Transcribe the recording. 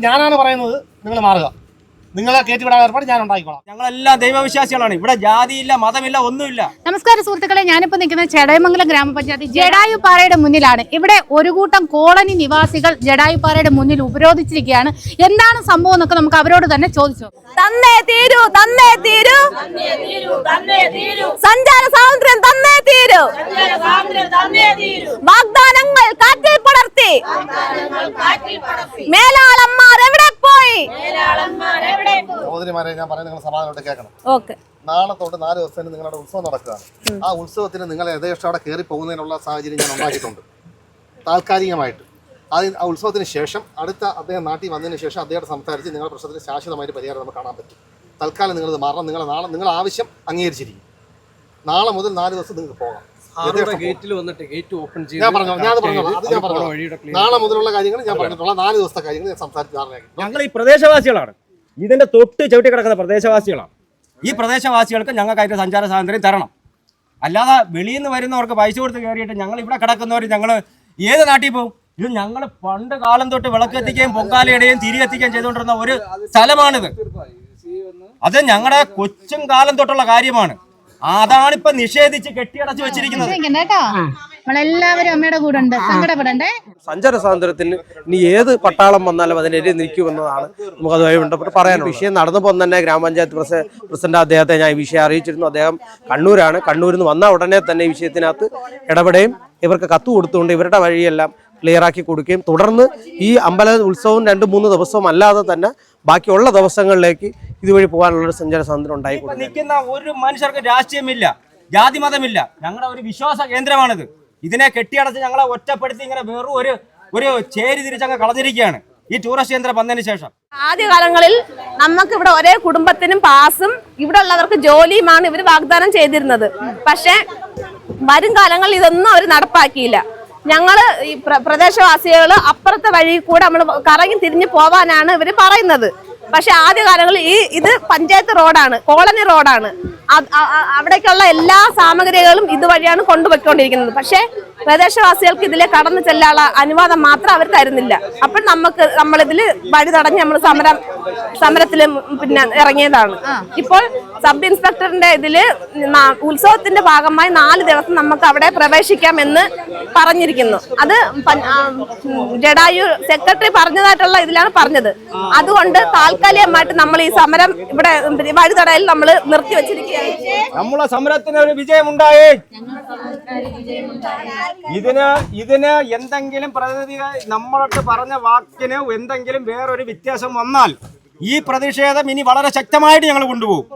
ഞാനാണ് പറയുന്നത്, നിങ്ങൾ മാറുക. നിങ്ങളെ കയറ്റിവിടാൻ ഏർപ്പാട് ഞാൻ ഉണ്ടാക്കിക്കോളാം. ഞങ്ങളെല്ലാം ദൈവവിശ്വാസികളാണ്. ഇവിടെ ജാതിയില്ല, മതമില്ല, ഒന്നുമില്ല. നമസ്കാരം സുഹൃത്തുക്കളെ, ഞാനിപ്പോൾ നിൽക്കുന്നത് ചടയമംഗലം ഗ്രാമപഞ്ചായത്ത് ജടായുപ്പാറയുടെ മുന്നിലാണ്. ഇവിടെ ഒരു കൂട്ടം കോളനി നിവാസികൾ ജടായുപ്പാറയുടെ മുന്നിൽ ഉപരോധിച്ചിരിക്കുകയാണ്. എന്താണ് സംഭവം എന്നൊക്കെ നമുക്ക് അവരോട് തന്നെ ചോദിച്ചു. തന്നേ തീരൂ, തന്നേ തീരൂ, സഞ്ചാര സ്വാതന്ത്ര്യം തന്നേ തീരൂ, വാഗ്ദാനങ്ങൾ കാറ്റിൽ പടർത്തി, മേലാളന്മാർ എവിടെ പോയി? സഹോദരിമാരെ, ഞാൻ പറയുന്നത് നിങ്ങൾ സമാധാനമായിട്ട് കേൾക്കണം. ഓക്കെ, നാളെ തൊട്ട് 4 ദിവസത്തിന് നിങ്ങളുടെ ഉത്സവം നടക്കുകയാണ്. ആ ഉത്സവത്തിന് നിങ്ങളെ യഥേഷ്ടം അവിടെ കയറി പോകുന്നതിനുള്ള സാഹചര്യം ഞാൻ ഉണ്ടാക്കിയിട്ടുണ്ട് താൽക്കാലികമായിട്ട്. ആ ഉത്സവത്തിന് ശേഷം അദ്ദേഹം നാട്ടിൽ വന്നതിന് ശേഷം അദ്ദേഹത്തെ സംസാരിച്ച് നിങ്ങളുടെ പ്രശ്നത്തിന് ശാശ്വതമായിട്ട് പരിഹാരം നമുക്ക് കാണാൻ പറ്റും. തൽക്കാലം നിങ്ങളത് മാറണം. നിങ്ങളുടെ ആവശ്യം അംഗീകരിച്ചിരിക്കും. നാളെ മുതൽ 4 ദിവസം നിങ്ങൾക്ക് പോകാം. നാളെ മുതലുള്ള കാര്യങ്ങൾ ഞാൻ പറഞ്ഞിട്ടുള്ള 4 ദിവസത്തെ കാര്യങ്ങൾ ഞാൻ സംസാരിച്ച് ഞങ്ങൾ ഈ പ്രദേശവാസികളാണ്. ഇതിന്റെ തൊട്ട് ചവിട്ടി കിടക്കുന്ന പ്രദേശവാസികളാണ്. ഈ പ്രദേശവാസികൾക്ക് ഞങ്ങൾക്ക് അതിന്റെ സഞ്ചാര സ്വാതന്ത്ര്യം തരണം. അല്ലാതെ വെളിയിൽ നിന്ന് വരുന്നവർക്ക് പൈസ കൊടുത്ത് കയറിയിട്ട് ഞങ്ങൾ ഇവിടെ കിടക്കുന്നവർ ഞങ്ങൾ ഏത് നാട്ടിൽ പോകും? ഇത് ഞങ്ങൾ പണ്ട് കാലം തൊട്ട് വിളക്കെത്തിക്കുകയും പൊങ്കാലയിടുകയും തിരികെത്തിക്കുകയും ചെയ്തുകൊണ്ടിരുന്ന ഒരു സ്ഥലമാണിത്. അത് ഞങ്ങളുടെ കൊച്ചും കാലം തൊട്ടുള്ള കാര്യമാണ്. അതാണിപ്പോ നിഷേധിച്ച് കെട്ടിയടച്ചു വെച്ചിരിക്കുന്നത്. നമ്മളെല്ലാവരും അമ്മയുടെ കൂടെ ഉണ്ട്, സങ്കടപ്പെടണ്ടേ. സഞ്ചാര സ്വാതന്ത്ര്യത്തിന് ഇനി ഏത് പട്ടാളം വന്നാലും അതിനെതിരെ നിൽക്കുമെന്നതാണ് നമുക്ക് അതുമായി ബന്ധപ്പെട്ട് പറയാനുള്ള വിഷയം. നടന്നപ്പോൾ തന്നെ ഗ്രാമപഞ്ചായത്ത് പ്രസിഡന്റ് അദ്ദേഹത്തെ ഞാൻ ഈ വിഷയം അറിയിച്ചിരുന്നു. അദ്ദേഹം കണ്ണൂരാണ്. കണ്ണൂരിൽ നിന്ന് വന്ന ഉടനെ തന്നെ ഈ വിഷയത്തിനകത്ത് ഇടപെടുകയും ഇവർക്ക് കത്ത് കൊടുത്തുകൊണ്ട് ഇവരുടെ വഴിയെല്ലാം ക്ലിയറാക്കി കൊടുക്കുകയും തുടർന്ന് ഈ അമ്പല ഉത്സവം 2-3 ദിവസവും അല്ലാതെ തന്നെ ബാക്കിയുള്ള ദിവസങ്ങളിലേക്ക് ഇതുവഴി പോകാനുള്ളൊരു സഞ്ചാര സ്വാതന്ത്ര്യം ഉണ്ടായിക്കൊടുക്കും. നിൽക്കുന്ന ഒരു മനുഷ്യർക്ക് രാഷ്ട്രീയമില്ല, ജാതി മതമില്ല. ഞങ്ങളുടെ ഒരു വിശ്വാസ കേന്ദ്രമാണിത്. ഇതിനെ കെട്ടിയടച്ച് ഞങ്ങളെ ഒറ്റപ്പെടുത്തി ഇങ്ങനെ വെറും ഒരു ചേരി തിരിച്ചങ്ങ് കളഞ്ഞിരിക്കുകയാണ് ഈ ടൂറിസ്റ്റ് കേന്ദ്രം വന്നതിന് ശേഷം. ആദ്യകാലങ്ങളിൽ നമുക്ക് ഇവിടെ ഒരേ കുടുംബത്തിനും പാസും ഇവിടെ ഉള്ളവർക്ക് ജോലിയുമാണ് ഇവർ വാഗ്ദാനം ചെയ്തിരുന്നത്. പക്ഷെ വരും കാലങ്ങളിൽ ഇതൊന്നും അവർ നടപ്പാക്കിയില്ല. ഞങ്ങള് ഈ പ്രദേശവാസികൾ അപ്പുറത്തെ വഴി കൂടെ നമ്മൾ കറങ്ങി തിരിഞ്ഞു പോവാനാണ് ഇവർ പറയുന്നത്. പക്ഷെ ആദ്യകാലങ്ങളിൽ ഇത് പഞ്ചായത്ത് റോഡാണ്, കോളനി റോഡാണ്. അവിടേക്കുള്ള എല്ലാ സാമഗ്രികളും ഇതുവഴിയാണ് കൊണ്ടുപോയിക്കൊണ്ടിരിക്കുന്നത്. പക്ഷെ പ്രദേശവാസികൾക്ക് ഇതിലെ കടന്നു ചെല്ലാനുള്ള അനുവാദം മാത്രം അവർ തരുന്നില്ല. അപ്പോൾ നമ്മളിതിൽ വഴി തടഞ്ഞ് നമ്മൾ സമരത്തിൽ പിന്നെ ഇറങ്ങിയതാണ്. ഇപ്പോൾ സബ് ഇൻസ്പെക്ടറിന്റെ ഇതില് ഉത്സവത്തിന്റെ ഭാഗമായി 4 ദിവസം നമുക്ക് അവിടെ പ്രവേശിക്കാമെന്ന് പറഞ്ഞിരിക്കുന്നു. അത് ജടായു സെക്രട്ടറി പറഞ്ഞതായിട്ടുള്ള ഇതിലാണ് പറഞ്ഞത്. അതുകൊണ്ട് താൽക്കാലികമായിട്ട് നമ്മൾ ഈ സമരം ഇവിടെ വഴിതടയിൽ നമ്മൾ നിർത്തിവെച്ചിരിക്കുകയാണ്. നമ്മളെ സമരത്തിന് ഒരു വിജയമുണ്ടായേ. ഇതിന് എന്തെങ്കിലും പ്രതിനിധികൾ നമ്മളോട് പറഞ്ഞ വാക്കിന് എന്തെങ്കിലും വേറൊരു വ്യത്യാസം വന്നാൽ ഈ പ്രതിഷേധം ഇനി വളരെ ശക്തമായിട്ട് ഞങ്ങൾ കൊണ്ടുപോകും.